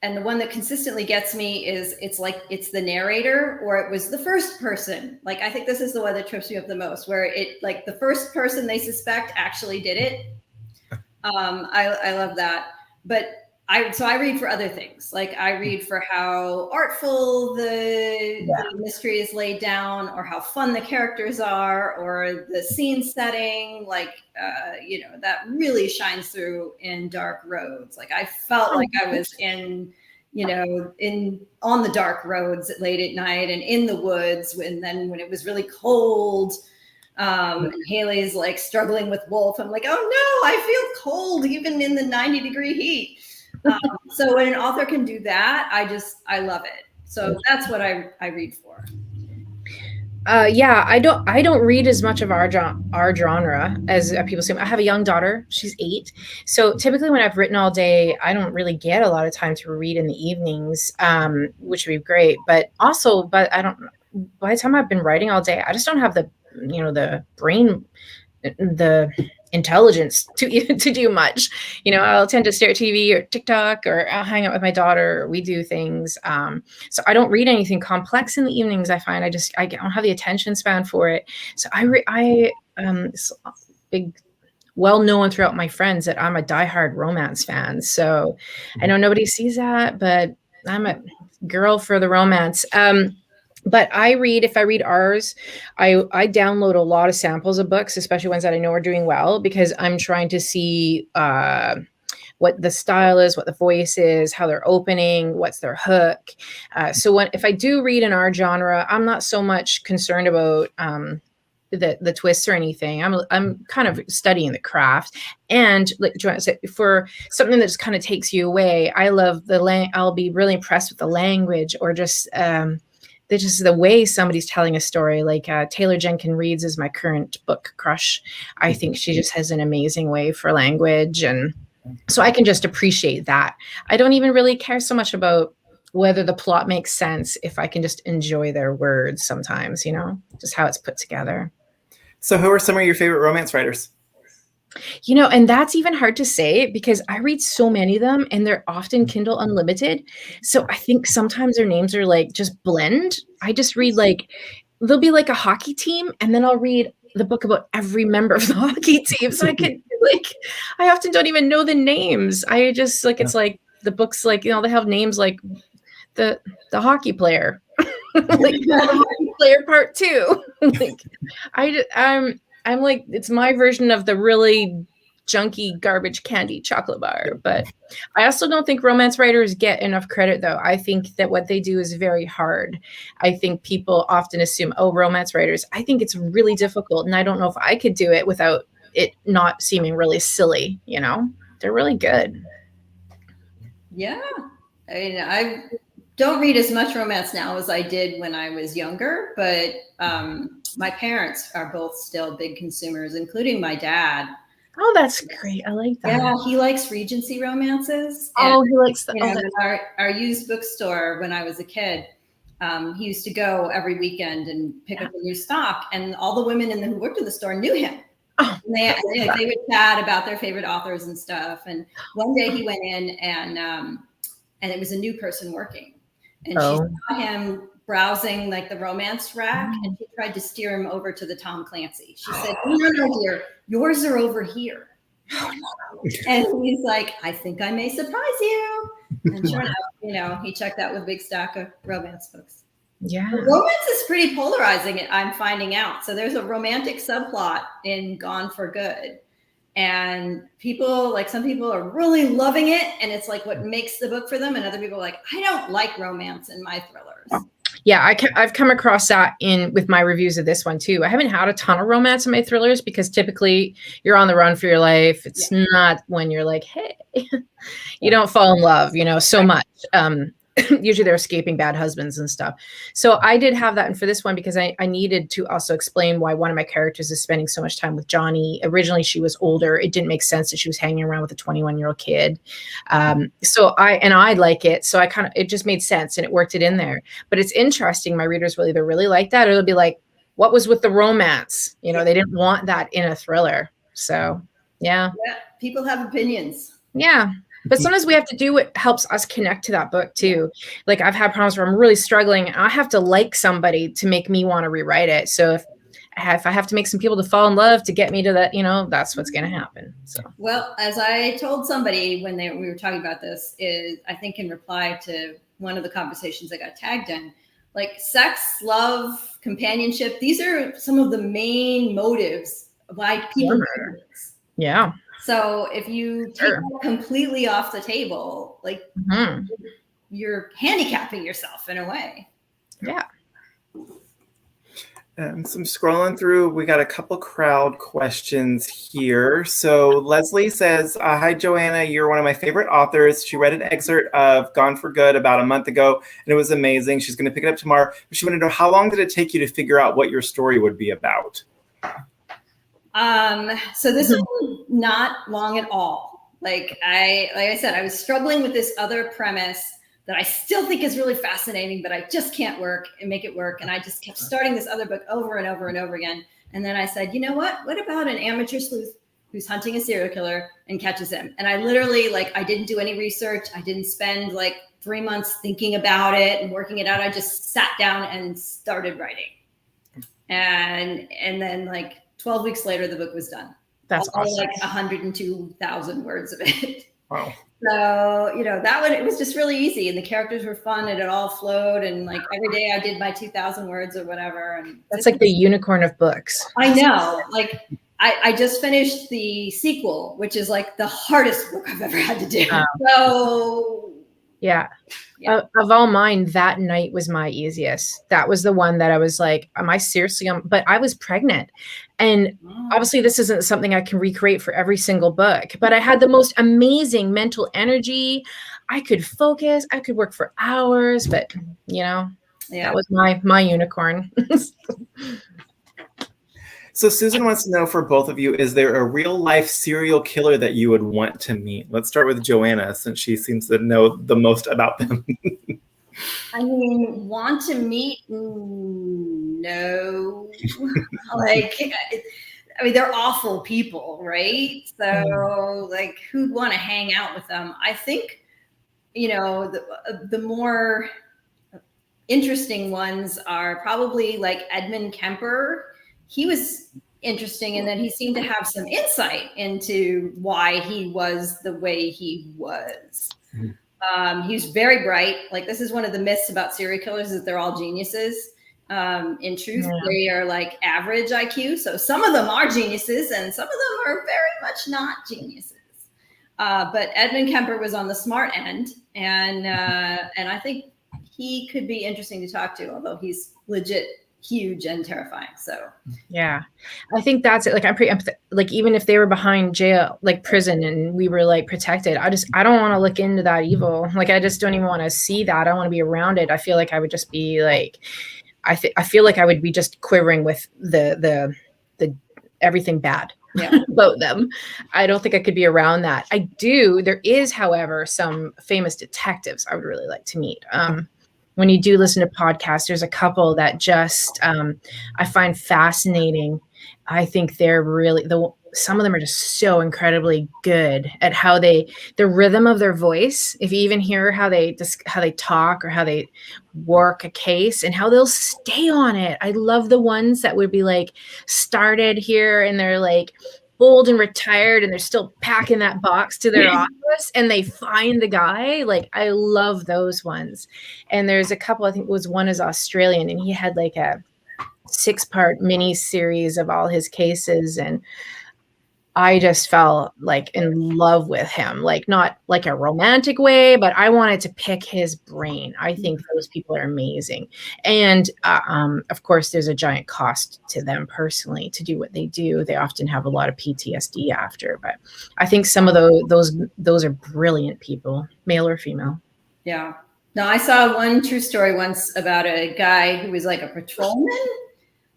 S2: And the one that consistently gets me is it's the narrator, or it was the first person. Like, I think this is the one that trips me up the most, where it, like, the first person they suspect actually did it. I love that. But I read for other things. Like, I read for how artful the mystery is laid down, or how fun the characters are, or the scene setting. Like, that really shines through in Dark Roads. Like, I felt like I was on the dark roads late at night and in the woods. And then when it was really cold, and Haley's like struggling with Wolf, I'm like, oh no, I feel cold even in the 90-degree heat. So when an author can do that, I love it. So that's what I read for.
S3: I don't read as much of our genre as people say. I have a young daughter; she's 8. So typically, when I've written all day, I don't really get a lot of time to read in the evenings, which would be great. But I don't. By the time I've been writing all day, I just don't have the brain, the intelligence to do much. I'll tend to stare at TV or TikTok, or I'll hang out with my daughter, or we do things. So I don't read anything complex in the evenings. I find I don't have the attention span for it. So it's big, well known throughout my friends that I'm a diehard romance fan. So I know nobody sees that, but I'm a girl for the romance. But if I read ours, I download a lot of samples of books, especially ones that I know are doing well, because I'm trying to see what the style is, what the voice is, how they're opening, what's their hook. So if I do read in our genre, I'm not so much concerned about the twists or anything. I'm kind of studying the craft. And like Joanna said, for something that just kind of takes you away, I love I'll be really impressed with the language, or just the way somebody's telling a story. Like Taylor Jenkins Reid's is my current book crush. I think she just has an amazing way for language, and so I can just appreciate that. I don't even really care so much about whether the plot makes sense if I can just enjoy their words sometimes, just how it's put together.
S1: So who are some of your favorite romance writers?
S3: And that's even hard to say, because I read so many of them and they're often Kindle Unlimited. So I think sometimes their names are like just blend. I just read there'll be like a hockey team, and then I'll read the book about every member of the hockey team. So I often don't even know the names. I just it's like the books, they have names like the hockey player, the hockey player part 2. I'm like, it's my version of the really junky garbage candy chocolate bar. But I also don't think romance writers get enough credit, though. I think that what they do is very hard. I think people often assume, romance writers. I think it's really difficult, and I don't know if I could do it without it not seeming really silly. They're really good.
S2: Yeah. I mean, I don't read as much romance now as I did when I was younger, but my parents are both still big consumers, including my dad.
S3: Oh, that's great. I like that.
S2: Yeah, he likes Regency romances.
S3: Oh, he likes
S2: our used bookstore when I was a kid. He used to go every weekend and pick up a new stock, and all the women who worked in the store knew him. Oh, and they would chat about their favorite authors and stuff. And one day he went in, and it was a new person working, and she saw him browsing the romance rack, and she tried to steer him over to the Tom Clancy. She said, "No, dear, yours are over here." And he's like, "I think I may surprise you." And sure enough, he checked out with a big stack of romance books.
S3: Yeah.
S2: But romance is pretty polarizing, I'm finding out. So there's a romantic subplot in Gone for Good. And some people are really loving it, and it's like what makes the book for them. And other people are like, I don't like romance in my thrillers.
S3: Yeah, I've come across that with my reviews of this one too. I haven't had a ton of romance in my thrillers because typically you're on the run for your life. It's not when you're like, hey, you don't fall in love, so much. Usually they're escaping bad husbands and stuff. So I did have that. And for this one, because I needed to also explain why one of my characters is spending so much time with Johnny. Originally, she was older. It didn't make sense that she was hanging around with a 21-year-old kid. So I like it. So it just made sense and it worked it in there. But it's interesting. My readers will either really like that or they'll be like, what was with the romance? They didn't want that in a thriller. So, yeah.
S2: People have opinions.
S3: Yeah. But sometimes we have to do what helps us connect to that book too. Like I've had problems where I'm really struggling and I have to like somebody to make me want to rewrite it. So if I have to make some people to fall in love to get me to that, that's what's going to happen. So,
S2: well, as I told somebody when we were talking about this, is I think in reply to one of the conversations I got tagged in, like resex, love, companionship. These are some of the main motives why people do this.
S3: Yeah.
S2: So if you take that completely off the table, like you're handicapping yourself in a way.
S3: Yeah.
S1: So I'm scrolling through. We got a couple crowd questions here. So Leslie says, hi, Joanna. You're one of my favorite authors. She read an excerpt of Gone for Good about a month ago, and it was amazing. She's going to pick it up tomorrow. She wanted to know, how long did it take you to figure out what your story would be about?
S2: So this is not long at all. Like I said, I was struggling with this other premise that I still think is really fascinating, but I just can't make it work. And I just kept starting this other book over and over and over again. And then I said, you know what? What about an amateur sleuth who's hunting a serial killer and catches him? And I literally, I didn't do any research. I didn't spend 3 months thinking about it and working it out. I just sat down and started writing. And then 12 weeks later, the book was done.
S3: That's awesome.
S2: 102,000 words of it.
S1: Wow.
S2: So, that one, it was just really easy. And the characters were fun and it all flowed. And every day I did my 2,000 words or whatever. And
S3: that's like the unicorn of books.
S2: I know. I just finished the sequel, which is the hardest book I've ever had to do. So
S3: yeah. Of all mine, that night was my easiest. That was the one that I was like, am I seriously but I was pregnant. And obviously this isn't something I can recreate for every single book, but I had the most amazing mental energy. I could focus, I could work for hours, but that was my unicorn.
S1: So Susan wants to know, for both of you, is there a real life serial killer that you would want to meet? Let's start with Joanna, since she seems to know the most about them.
S2: I mean, want to meet? No. They're awful people, right? So who'd want to hang out with them? I think, the more interesting ones are probably Edmund Kemper. He was interesting, and then he seemed to have some insight into why he was the way he was. He was very bright. This is one of the myths about serial killers, is that they're all geniuses. In truth, they are average IQ. So some of them are geniuses and some of them are very much not geniuses. But Edmund Kemper was on the smart end, and I think he could be interesting to talk to, although he's legit huge and terrifying. So
S3: yeah, I think that's it. I'm pretty even if they were behind jail, prison, and we were protected, I don't want to look into that evil. I just don't even want to see that. I don't want to be around it. I feel like I would just be I feel like I would be just quivering with the everything bad about them. I don't think I could be around that. There is, however, some famous detectives I would really like to meet. When you do listen to podcasts, there's a couple that just I find fascinating. I think they're really some of them are just so incredibly good at how the rhythm of their voice. If you even hear how they talk or how they work a case and how they'll stay on it. I love the ones that would be started here and they're old and retired and they're still packing that box to their office and they find the guy. I love those ones. And there's a couple, I think one is Australian, and he had a 6-part mini series of all his cases. And I just fell like in love with him, like not like a romantic way, but I wanted to pick his brain. I think those people are amazing. And of course, there's a giant cost to them personally to do what they do. They often have a lot of PTSD after, but I think some of those are brilliant people, male or female.
S2: Yeah. No, I saw one true story once about a guy who was like a patrolman.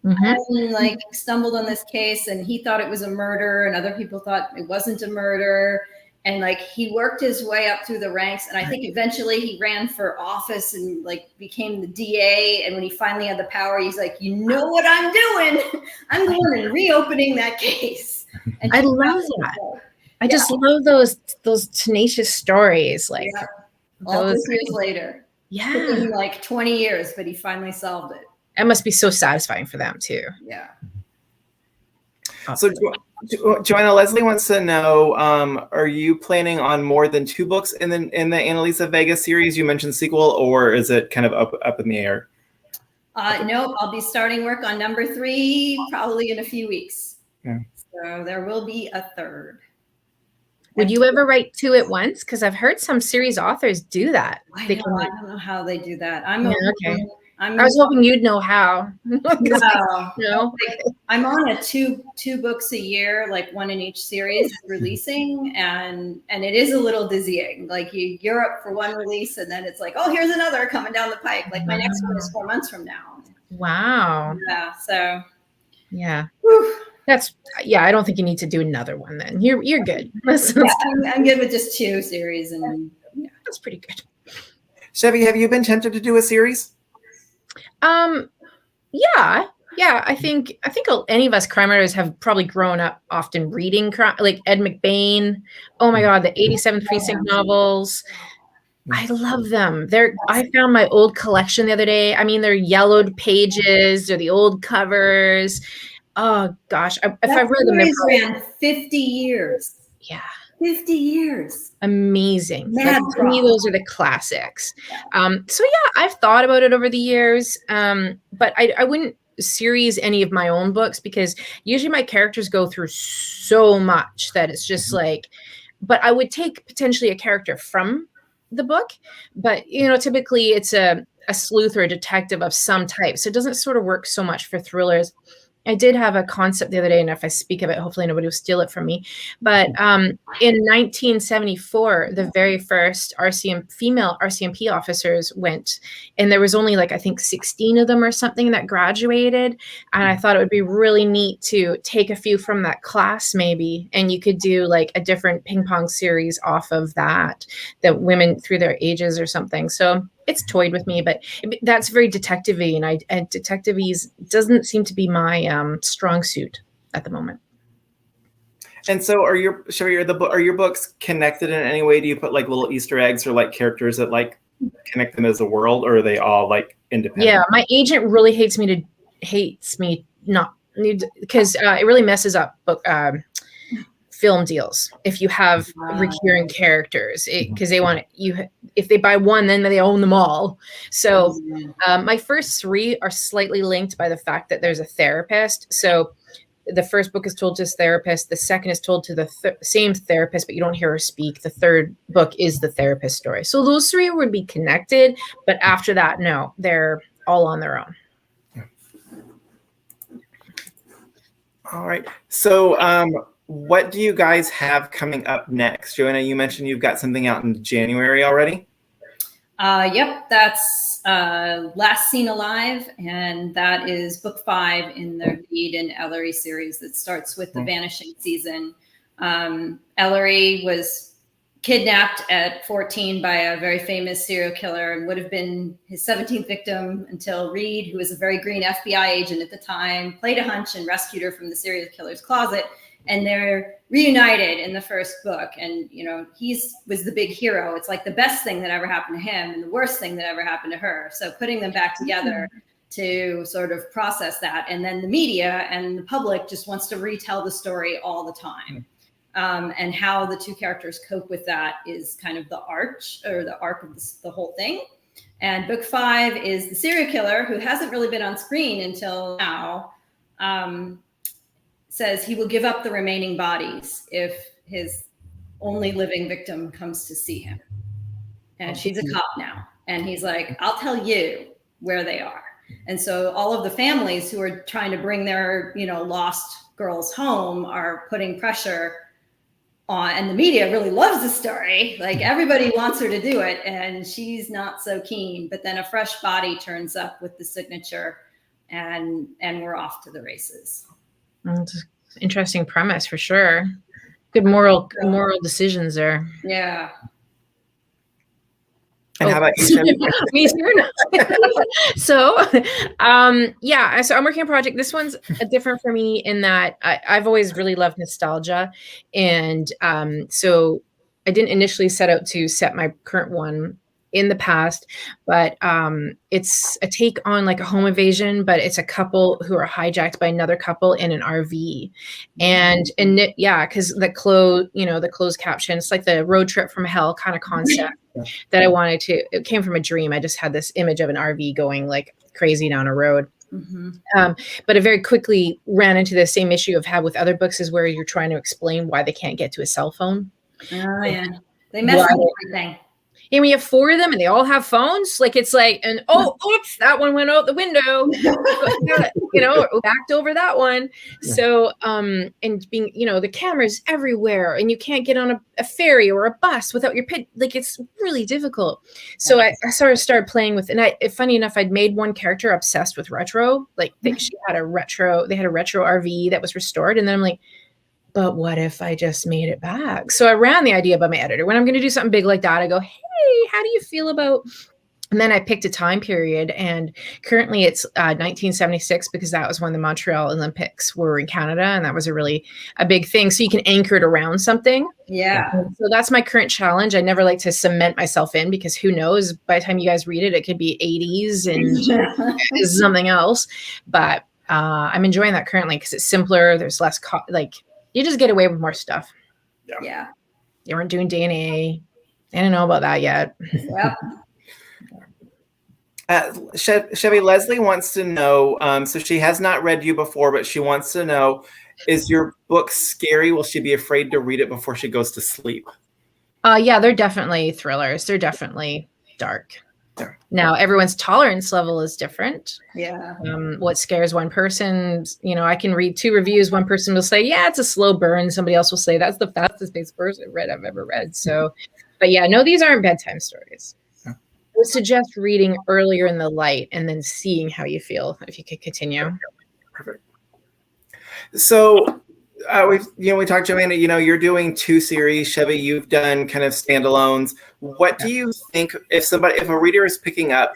S2: And like stumbled on this case, and he thought it was a murder, and other people thought it wasn't a murder. And like he worked his way up through the ranks, and I think eventually he ran for office and like became the DA. And when he finally had the power, he's like, you know what I'm doing? I'm going and reopening that case. And
S3: I love that. I just love those tenacious stories. Like
S2: all those years later.
S3: Yeah.
S2: It took him like 20 years, but he finally solved it.
S3: It must be so satisfying for them too.
S2: Yeah.
S1: So Joanna, Leslie wants to know, are you planning on more than 2 books in the Annalisa Vega series? You mentioned sequel, or is it kind of up in the air?
S2: No, I'll be starting work on number 3 probably in a few weeks. Yeah. So there will be a 3rd.
S3: Would you ever write 2 at once? Because I've heard some series authors do that.
S2: I don't know how they do that.
S3: Okay. I was hoping you'd know how.
S2: No. I'm on a two books a year, like one in each series releasing, and it is a little dizzying. Like you're up for one release, and then it's like, oh, here's another coming down the pike. Like my next one is 4 months from now.
S3: Wow.
S2: Yeah. So.
S3: Yeah. Whew. I don't think you need to do another one then. You're good.
S2: I'm good with just 2 series, and
S3: that's pretty good.
S1: Chevy, have you been tempted to do a series?
S3: Yeah. I think any of us crime writers have probably grown up often reading crime, like Ed McBain. Oh my God, the 87 Precinct novels. I love them. I found my old collection the other day. I mean, they're yellowed pages. They're the old covers. Oh gosh, if I've read them,
S2: they ran 50 years.
S3: Yeah.
S2: 50 years.
S3: Amazing. Like, to me, those are the classics. So yeah, I've thought about it over the years, but I wouldn't series any of my own books because usually my characters go through so much that it's just like, but I would take potentially a character from the book, but typically it's a sleuth or a detective of some type. So it doesn't sort of work so much for thrillers. I did have a concept the other day, and if I speak of it, hopefully nobody will steal it from me. But in 1974, the very first female RCMP officers went, and there was only I think 16 of them or something that graduated. And I thought it would be really neat to take a few from that class maybe, and you could do a different ping pong series off of that women through their ages or something. So it's toyed with me, but that's very detective-y, and detective-y doesn't seem to be my strong suit at the moment.
S1: And so are your books connected in any way? Do you put little Easter eggs or characters that connect them as a world, or are they all independent?
S3: Yeah, my agent really hates me not because it really messes up film deals if you have recurring characters, because they want if they buy one, then they own them all. So my first 3 are slightly linked by the fact that there's a therapist. So the first book is told to his therapist, the second is told to the same therapist, but you don't hear her speak. The third book is the therapist story. So those 3 would be connected, but after that, no, they're all on their own.
S1: All right. So what do you guys have coming up next? Joanna, you mentioned you've got something out in January already.
S2: Yep, that's Last Seen Alive, and that is book 5 in the Reed and Ellery series that starts with the Vanishing season. Ellery was kidnapped at 14 by a very famous serial killer and would have been his 17th victim until Reed, who was a very green FBI agent at the time, played a hunch and rescued her from the serial killer's closet. And they're reunited in the first book. And, he was the big hero. It's the best thing that ever happened to him and the worst thing that ever happened to her. So putting them back together to sort of process that. And then the media and the public just wants to retell the story all the time. And how the 2 characters cope with that is kind of the arc of the whole thing. And book 5 is the serial killer who hasn't really been on screen until now. says he will give up the remaining bodies if his only living victim comes to see him. And she's a cop now. And he's like, I'll tell you where they are. And so all of the families who are trying to bring their, lost girls home are putting pressure on, and the media really loves the story. Like everybody wants her to do it and she's not so keen, but then a fresh body turns up with the signature and we're off to the races.
S3: That's an interesting premise for sure. Good moral decisions there.
S2: Yeah.
S1: And how about you, Chevy?
S3: Me too. So I'm working on a project. This one's different for me in that I've always really loved nostalgia. And so I didn't initially set out to set my current one in the past, but it's a take on like a home invasion, but it's a couple who are hijacked by another couple in an RV. And because the closed caption, it's like the road trip from hell kind of concept that I wanted to, it came from a dream. I just had this image of an RV going like crazy down a road. Mm-hmm. But I very quickly ran into the same issue I've had with other books, is where you're trying to explain why they can't get to a cell phone.
S2: Oh yeah. They mess up everything.
S3: And we have 4 of them and they all have phones. Like it's like, and oops, that one went out the window, backed over that one. Yeah. So, and being, the camera's everywhere and you can't get on a ferry or a bus without your pit. Like it's really difficult. So I sort of started playing with, and funny enough, I'd made one character obsessed with retro. Like they had a retro RV that was restored. And then I'm like, but what if I just made it back? So I ran the idea by my editor. When I'm going to do something big like that, I go, hey, how do you feel about, and then I picked a time period, and currently it's 1976, because that was when the Montreal Olympics were in Canada. And that was a big thing. So you can anchor it around something.
S2: Yeah.
S3: So that's my current challenge. I never like to cement myself in, because who knows, by the time you guys read it, it could be 80s and something else. But I'm enjoying that currently because it's simpler. There's less, you just get away with more stuff.
S2: Yeah.
S3: You weren't doing DNA. I don't know about that yet.
S2: Yep.
S1: Chevy, Leslie wants to know, so she has not read you before, but she wants to know, is your book scary? Will she be afraid to read it before she goes to sleep?
S3: Yeah, they're definitely thrillers. They're definitely dark. Yeah. Now, everyone's tolerance level is different.
S2: Yeah.
S3: What scares one person, I can read 2 reviews. One person will say, yeah, it's a slow burn. Somebody else will say, that's the fastest paced person I've ever read. So, but yeah, no, these aren't bedtime stories. Yeah. I would suggest reading earlier in the light and then seeing how you feel, if you could continue.
S1: Perfect. So we talked, Joanna, you're doing 2 series. Chevy, you've done kind of standalones. What do you think, if a reader is picking up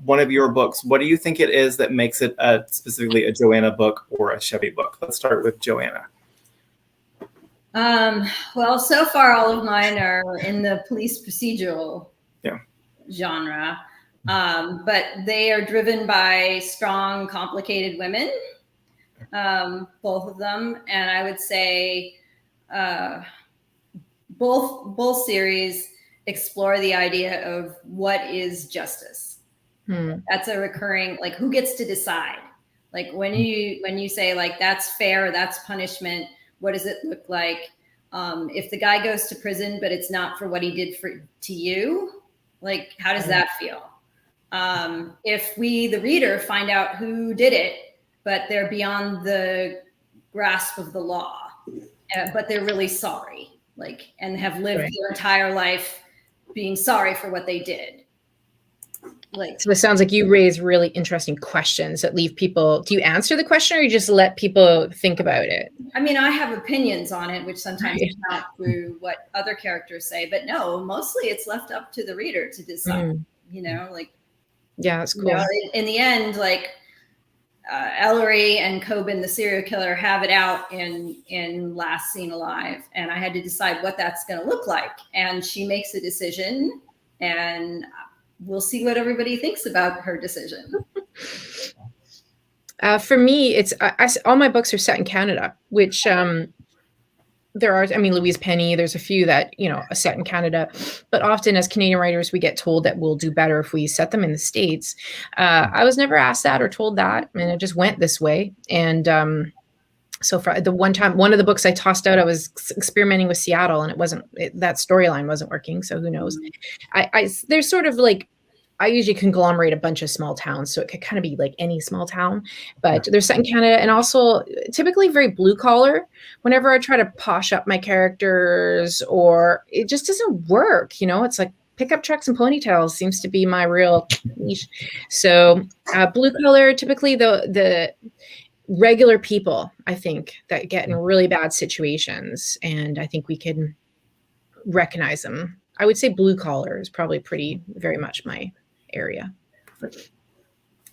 S1: one of your books, what do you think it is that makes it specifically a Joanna book or a Chevy book? Let's start with Joanna.
S2: Well, so far all of mine are in the police procedural genre, but they are driven by strong, complicated women, both of them. And I would say both series explore the idea of what is justice. That's a recurring, like, who gets to decide? Like when you say like, that's fair, that's punishment, what does it look like? If the guy goes to prison, but it's not for what he did to you, like, how does that feel? If we, the reader, find out who did it, but they're beyond the grasp of the law, but they're really sorry, and have lived their entire life being sorry for what they did.
S3: So it sounds like you raise really interesting questions that leave people. Do you answer the question, or you just let people think about it? I
S2: mean, I have opinions on it, which sometimes is not through what other characters say, but no, mostly it's left up to the reader to decide. Yeah,
S3: that's cool.
S2: In the end, Ellery and Coben, the serial killer, have it out in Last Seen Alive, and I had to decide what that's going to look like. And she makes a decision, and we'll see what everybody thinks about her decision.
S3: For me, it's all my books are set in Canada, which there are. I mean, Louise Penny. There's a few that are set in Canada, but often as Canadian writers, we get told that we'll do better if we set them in the States. I was never asked that or told that, and it just went this way. And So for the one time, one of the books I tossed out, I was experimenting with Seattle, and that storyline wasn't working. So who knows? There's sort of like, I usually conglomerate a bunch of small towns, so it could kind of be like any small town, but they're set in Canada, and also typically very blue collar. Whenever I try to posh up my characters, or it just doesn't work, it's like pickup trucks and ponytails seems to be my real niche. So blue collar, typically the regular people, I think, that get in really bad situations, and I think we can recognize them. I would say blue collar is probably very much my area.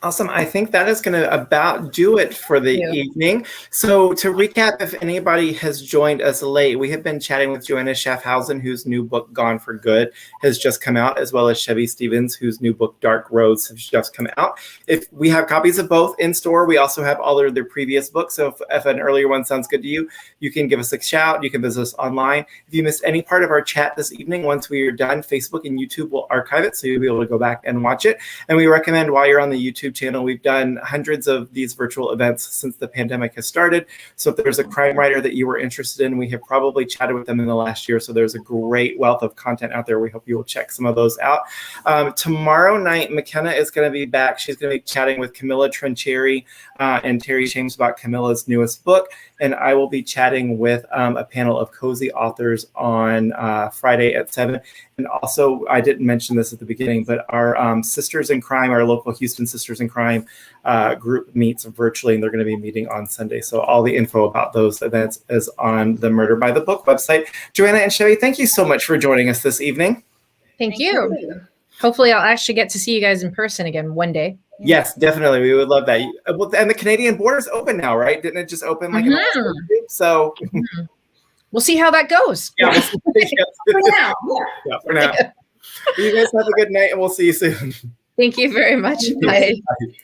S1: Awesome. I think that is going to about do it for the evening. So to recap, if anybody has joined us late, we have been chatting with Joanna Schaffhausen, whose new book, Gone for Good, has just come out, as well as Chevy Stevens, whose new book, Dark Roads, has just come out. If we have copies of both in store, we also have all of their previous books. So if an earlier one sounds good to you, you can give us a shout. You can visit us online. If you missed any part of our chat this evening, once we are done, Facebook and YouTube will archive it, so you'll be able to go back and watch it. And we recommend, while you're on the YouTube channel, we've done hundreds of these virtual events since the pandemic has started. So if there's a crime writer that you were interested in, we have probably chatted with them in the last year. So there's a great wealth of content out there. We hope you will check some of those out. Tomorrow night, McKenna is going to be back. She's going to be chatting with Camilla Trincheri and Terry James about Camilla's newest book. And I will be chatting with a panel of cozy authors on Friday at 7. And also, I didn't mention this at the beginning, but our Sisters in Crime, our local Houston Sisters in Crime group meets virtually, and they're going to be meeting on Sunday. So all the info about those events is on the Murder by the Book website. Joanna and Chevy, thank you so much for joining us this evening.
S3: Thank you. Hopefully I'll actually get to see you guys in person again one day.
S1: Yes, definitely. We would love that. And the Canadian border's open now, right? Didn't it just open like So
S3: we'll see how that goes.
S1: Yeah, for now. Yeah, for now. You guys have a good night, and we'll see you soon.
S3: Thank you very much. Bye. Bye.